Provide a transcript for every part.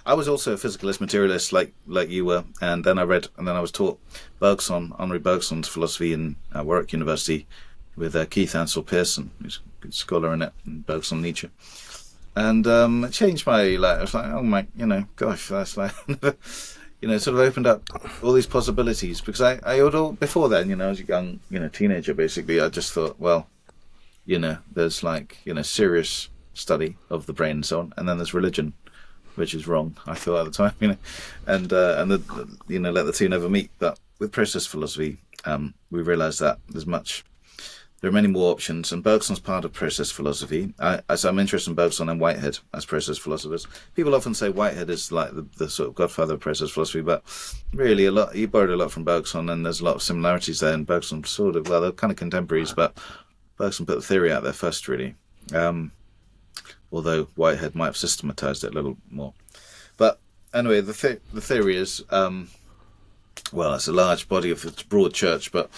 I was also a physicalist materialist, like you were, and then I was taught Bergson, Henri Bergson's philosophy in Warwick University with Keith Ansel Pearson, who's a good scholar in it, and Bergson Nietzsche. And it changed my life. I was like, oh my, gosh, that's like, sort of opened up all these possibilities. Because I had all, before then, as a young, teenager, basically, I just thought, well, there's like, serious study of the brain and so on, and then there's religion, which is wrong, I thought at the time, and let the two never meet. But with process philosophy, we realised that there are many more options, and Bergson's part of process philosophy. So I'm interested in Bergson and Whitehead as process philosophers. People often say Whitehead is like the sort of godfather of process philosophy, but really he borrowed a lot from Bergson, and there's a lot of similarities there. And Bergson they're kind of contemporaries, but Bergson put the theory out there first, really. Although Whitehead might have systematized it a little more. But anyway, the theory is, it's a large body of its broad church, but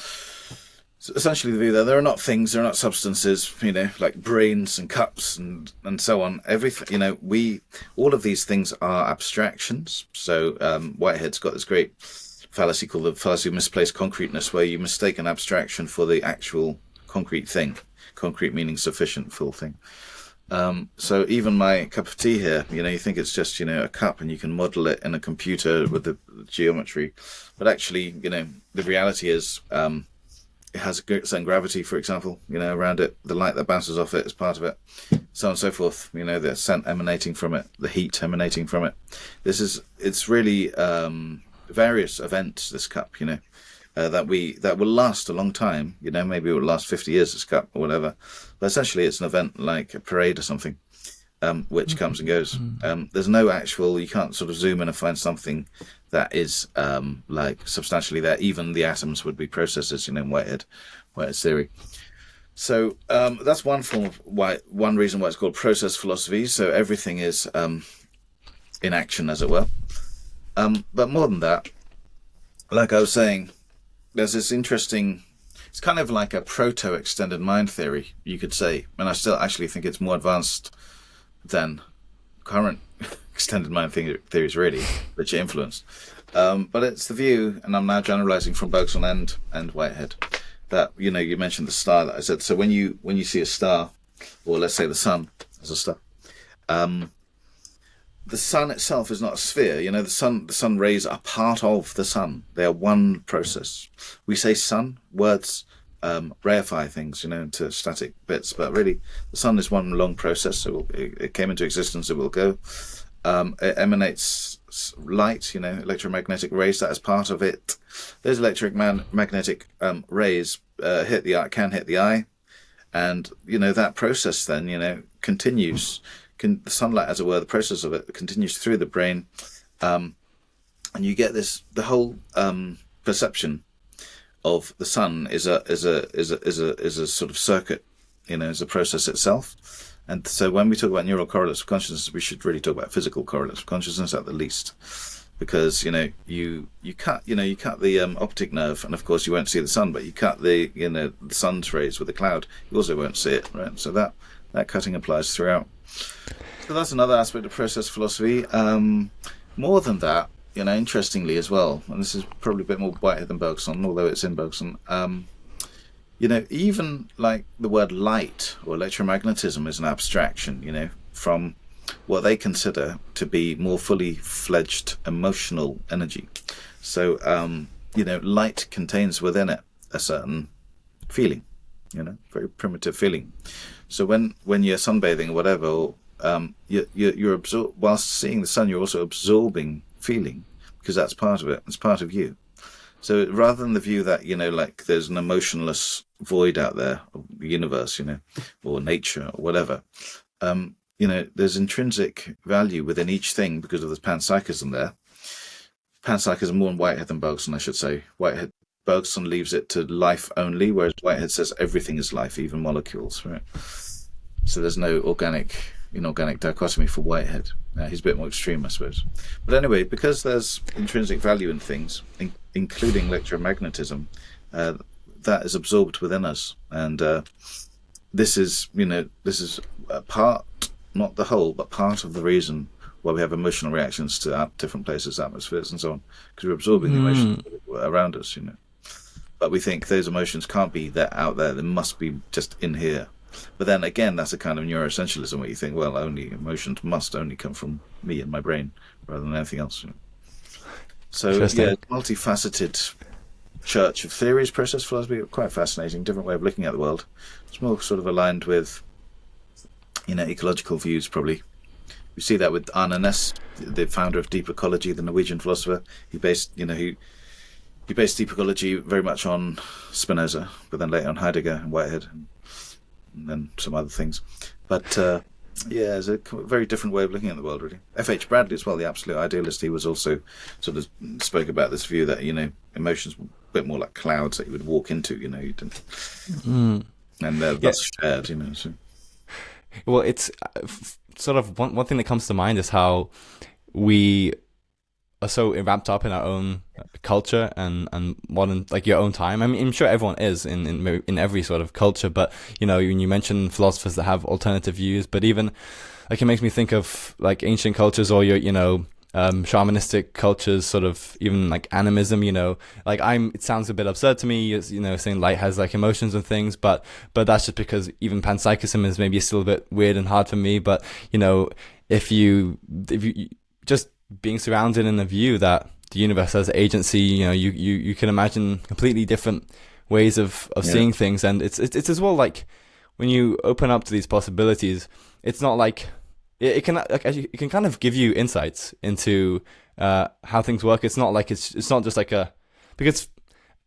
essentially the view there are not things, there are not substances, like brains and cups and so on. Everything, all of these things are abstractions. So Whitehead's got this great fallacy called the fallacy of misplaced concreteness, where you mistake an abstraction for the actual concrete thing. Concrete meaning sufficient, full thing. So even my cup of tea here, you think it's just, a cup, and you can model it in a computer with the geometry. But actually, the reality is, it has a certain gravity, for example, around it. The light that bounces off it is part of it, so on and so forth. The scent emanating from it, the heat emanating from it. It's really various events, this cup, that will last a long time. Maybe it will last 50 years, this cup, or whatever. But essentially, it's an event like a parade or something, which comes and goes. There's no actual, you can't sort of zoom in and find something that is like substantially there. Even the atoms would be processes, in Whitehead's theory. So that's one reason why it's called process philosophy. So everything is in action, as it were. But more than that, like I was saying, there's this interesting, it's kind of like a proto-extended mind theory, you could say. And I still actually think it's more advanced than current extended mind theories, really, which are influenced. But it's the view, and I'm now generalizing from Bergson and Whitehead, that, you mentioned the star that I said. So when you see a star, or let's say the sun as a star, the sun itself is not a sphere. The sun rays are part of the sun. They are one process. We say sun, words reify things, into static bits, but really the sun is one long process. It came into existence, it will go. It emanates light, electromagnetic rays, that is part of it. Those electromagnetic rays can hit the eye, and that process then continues. The sunlight, as it were, the process of it continues through the brain, and you get the whole perception of the sun is a sort of circuit, is a process itself. And so when we talk about neural correlates of consciousness, we should really talk about physical correlates of consciousness at the least, because you cut the optic nerve, and of course you won't see the sun, but you cut the sun's rays with a cloud, you also won't see it, right? So that cutting applies throughout. So that's another aspect of process philosophy. More than that, interestingly as well, and this is probably a bit more Whitehead than Bergson, although it's in Bergson, even like the word light or electromagnetism is an abstraction, from what they consider to be more fully fledged emotional energy. So, light contains within it a certain feeling, very primitive feeling. So when you're sunbathing or whatever, you're whilst seeing the sun, you're also absorbing feeling, because that's part of it. It's part of you. So rather than the view that, like there's an emotionless void out there of the universe, or nature or whatever, there's intrinsic value within each thing because of the panpsychism there. Panpsychism more in Whitehead than Bergson, I should say. Bergson leaves it to life only, whereas Whitehead says everything is life, even molecules, right? So there's no inorganic dichotomy for Whitehead. He's a bit more extreme, I suppose. But anyway, because there's intrinsic value in things, including electromagnetism, that is absorbed within us, and this is a part, not the whole, but part of the reason why we have emotional reactions to different places, atmospheres, and so on, because we're absorbing the emotions around us, But we think those emotions can't be out there; they must be just in here. But then again, that's a kind of neuroessentialism where you think, well, only emotions must only come from me and my brain rather than anything else. So yeah, multifaceted church of theories, process philosophy, quite fascinating, different way of looking at the world. It's more sort of aligned with, ecological views probably. We see that with Arne Næss, the founder of deep ecology, the Norwegian philosopher. He based, he based deep ecology very much on Spinoza, but then later on Heidegger and Whitehead, and then some other things. But it's a very different way of looking at the world, really. F.H. Bradley as well, the absolute idealist, he was also sort of spoke about this view that, emotions were a bit more like clouds that you would walk into, you didn't. And that's shared, So. Well, it's sort of one thing that comes to mind is how we are so wrapped up in our own culture and modern, like your own time. I mean, I'm sure everyone is in every sort of culture, but when you mention philosophers that have alternative views, but even like it makes me think of like ancient cultures or your shamanistic cultures, sort of even like animism. Like it sounds a bit absurd to me, saying light has like emotions and things, but that's just because even panpsychism is maybe still a bit weird and hard for me. But if you just being surrounded in the view that the universe has agency, you can imagine completely different ways of seeing things, and it's as well like when you open up to these possibilities, it's not like it can kind of give you insights into how things work. It's not like it's not just like because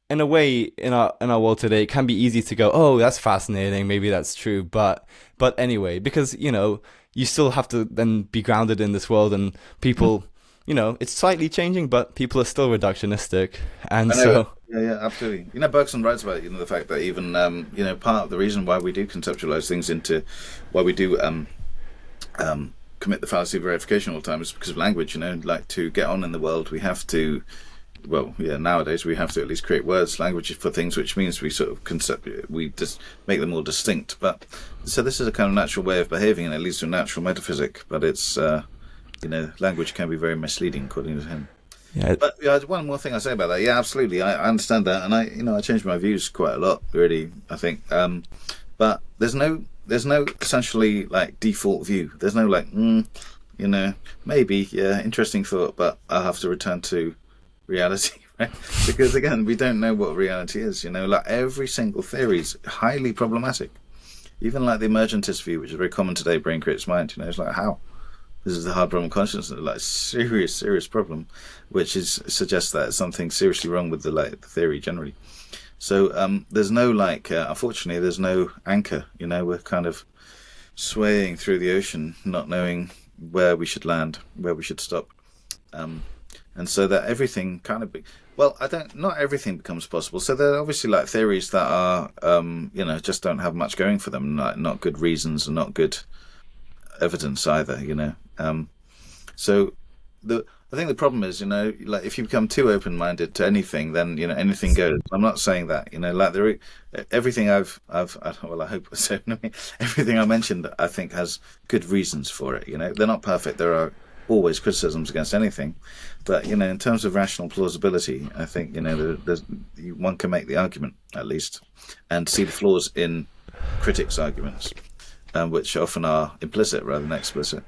in a way in our world today it can be easy to go, oh, that's fascinating, maybe that's true, but anyway, because you still have to then be grounded in this world, and people, it's slightly changing, but people are still reductionistic, and so. Yeah, absolutely. Bergson writes about the fact that even part of the reason why we do conceptualize things into why we do commit the fallacy of verification all the time is because of language. Like to get on in the world, we have to. Well, nowadays we have to at least create words, language for things, which means we sort of we just make them all distinct. But so this is a kind of natural way of behaving, and it leads to a natural metaphysic. But it's language can be very misleading, according to him. Yeah. But one more thing I say about that. Yeah, absolutely, I understand that, and I changed my views quite a lot, really. I think, but there's no essentially like default view. There's no like, maybe interesting thought, but I'll have to return to reality, right? Because again, we don't know what reality is. Like every single theory is highly problematic. Even like the emergentist view, which is very common today, brain creates mind. It's like how this is the hard problem of consciousness, like serious problem, which suggests that something seriously wrong with the theory generally. So there's no unfortunately, there's no anchor. We're kind of swaying through the ocean, not knowing where we should land, where we should stop. And so that everything kind of not everything becomes possible. So there are obviously like theories that are, just don't have much going for them, not good reasons and not good evidence either, So I think the problem is, like if you become too open-minded to anything, then, anything goes. I'm not saying that, like everything I hope so. Everything I mentioned, I think has good reasons for it. They're not perfect. There are always criticisms against anything, but in terms of rational plausibility, I think one can make the argument at least, and see the flaws in critics' arguments, which often are implicit rather than explicit.